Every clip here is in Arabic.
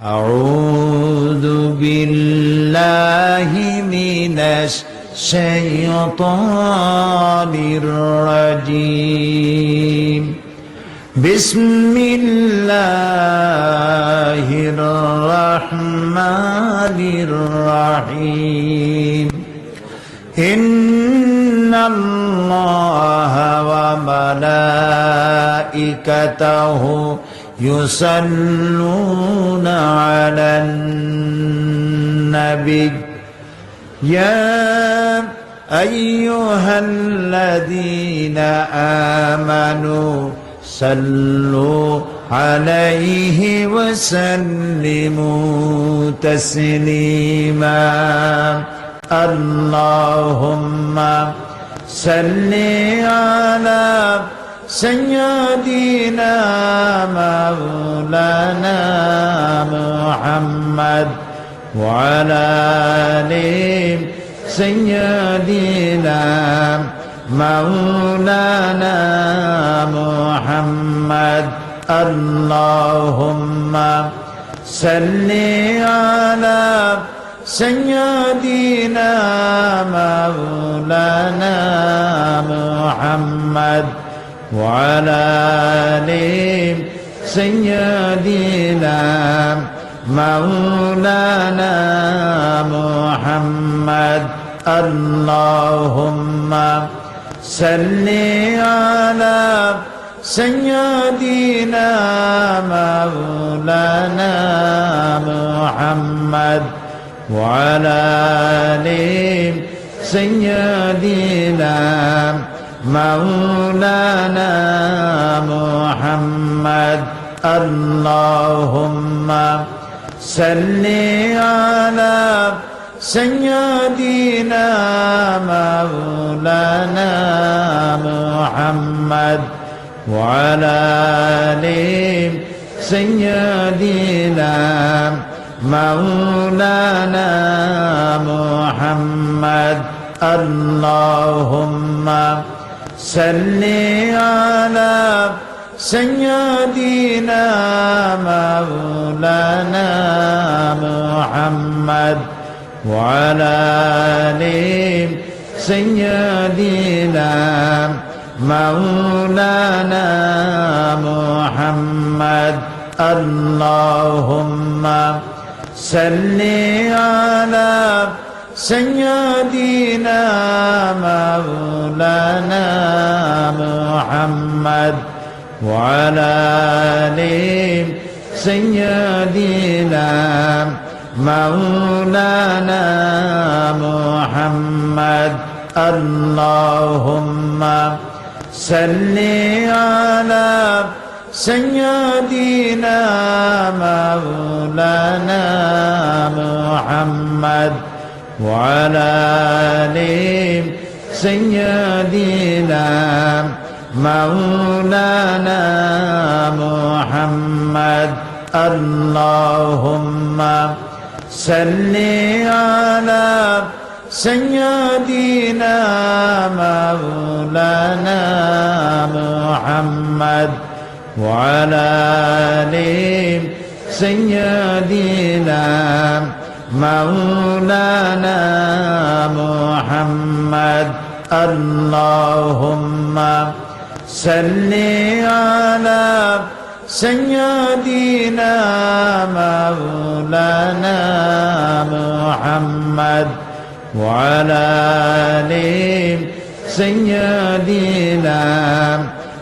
أعوذ بالله من الشيطان الرجيم بسم الله الرحمن الرحيم إن الله وملائكته يصلون على النبي يا أيها الذين آمنوا صلوا عليه وسلموا تسليما اللهم صل على سيدنا مولانا محمد وعلى آل سيدنا مولانا محمد اللهم صل على سيدنا مولانا محمد وعلى آل سيدنا مولانا محمد اللهم صل على سيدنا مولانا محمد وعلى آل سيدنا مولانا محمد اللهم صل على سيدنا مولانا محمد وعلى آل سيدنا مولانا محمد اللهم صل على سيدنا مولانا محمد وعلى آل سيدنا مولانا محمد اللهم صل على سيدنا مولانا محمد وعلى آل سيدنا مولانا محمد اللهم صل على سيدنا مولانا محمد وعلى آل سيدنا مولانا محمد اللهم صل على سيدنا مولانا محمد وعلى آل سيدنا مولانا محمد اللهم صل على سيدنا مولانا محمد وعلى آل سيدنا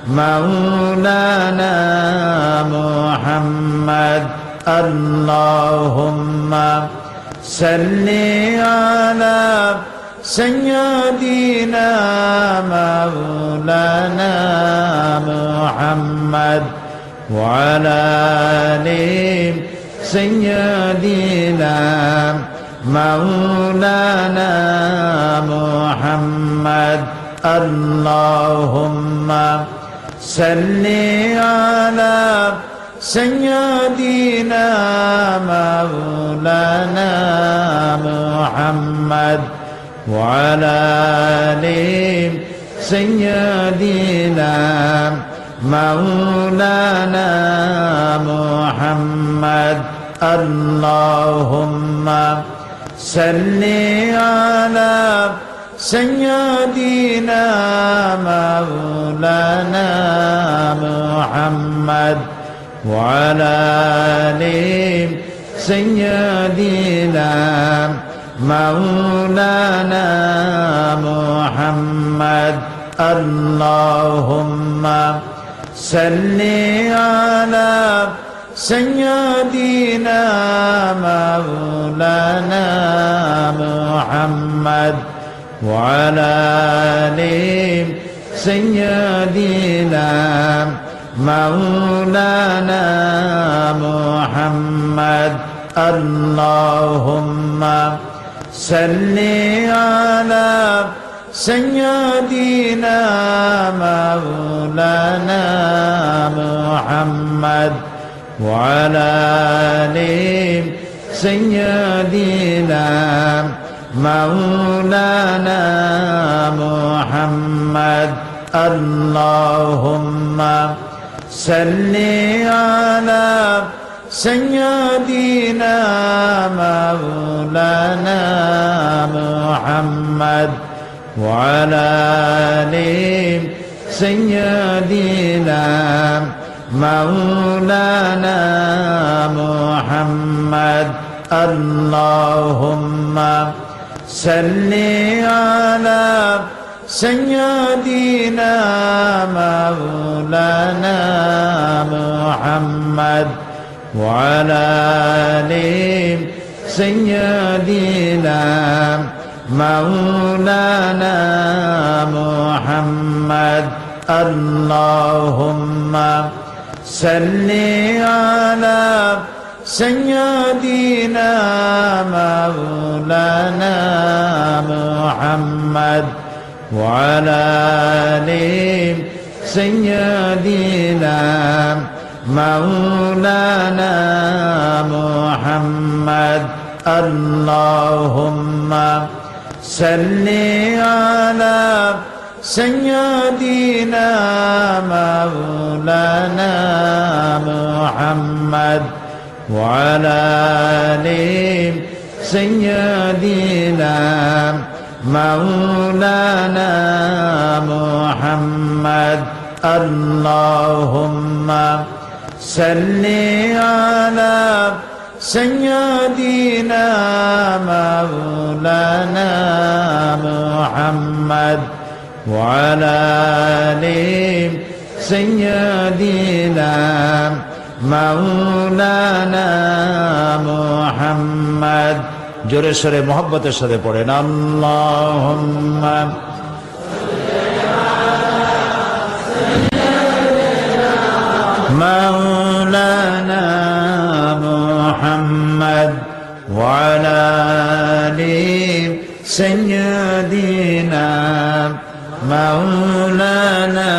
مولانا محمد اللهم صل على سيدنا مولانا محمد وعلى آل سيدنا مولانا محمد اللهم صل على سيدنا مولانا محمد وعلى آل سيدنا مولانا محمد اللهم صل على سيدنا مولانا محمد وعلى آل سيدنا مولانا محمد اللهم صل على سيدنا مولانا محمد وعلى آل سيدنا مولانا محمد اللهم صل على سيدنا مولانا محمد وعلى آل سيدنا مولانا محمد اللهم صل على سيدنا مولانا محمد وعلى آل سيدنا مولانا محمد اللهم صل على سيدنا مولانا محمد وعلى آل سيدنا مولانا محمد اللهم صل على سيدنا مولانا محمد وعلى آل سيدنا مولانا محمد اللهم صل على سيدنا مولانا محمد وعلى آل سيدنا مولانا محمد اللهم صل على سيدنا مولانا محمد وعلى آل سيدنا مولانا محمد জোরে সরে মোহব্বতের সাথে পড়েন আল্লাহুম্মা مولانا محمد وعلى آل سيدنا مولانا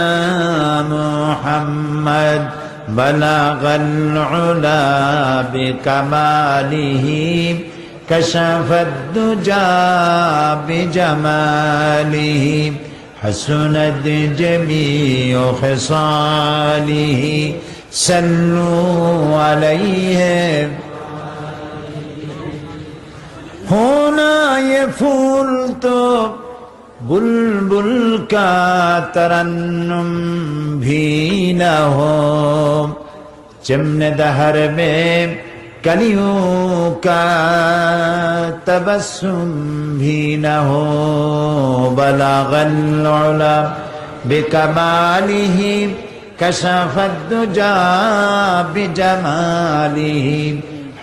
محمد بلغ العلا بكماله كشف الدجى بجماله حسنت جميع خصاله صلوا عليه होना ये फूल तो बुलबुल का तरन्नुम भी न हो चमन दहर में कलियों का तबस्सुम भी न हो बलगल उला बिकमालिही कशफद दुजा बिजमालिही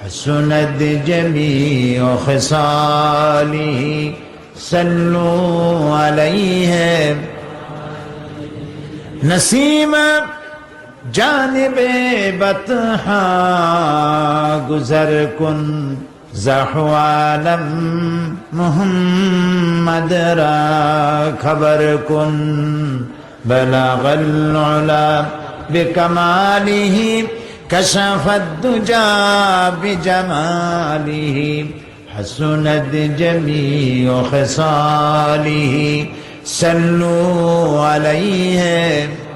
हसनद जमीअ खिसालिही सल्लू अलैहि नसीम जानिबे बतहा गुजर कुन ज़हवालम मुहम्मद रा खबर कुन बलगल उला बिकमालिही कशफद दुजा बिजमालिही हसनद जमीअ खिसालिही सल्लू अलैहि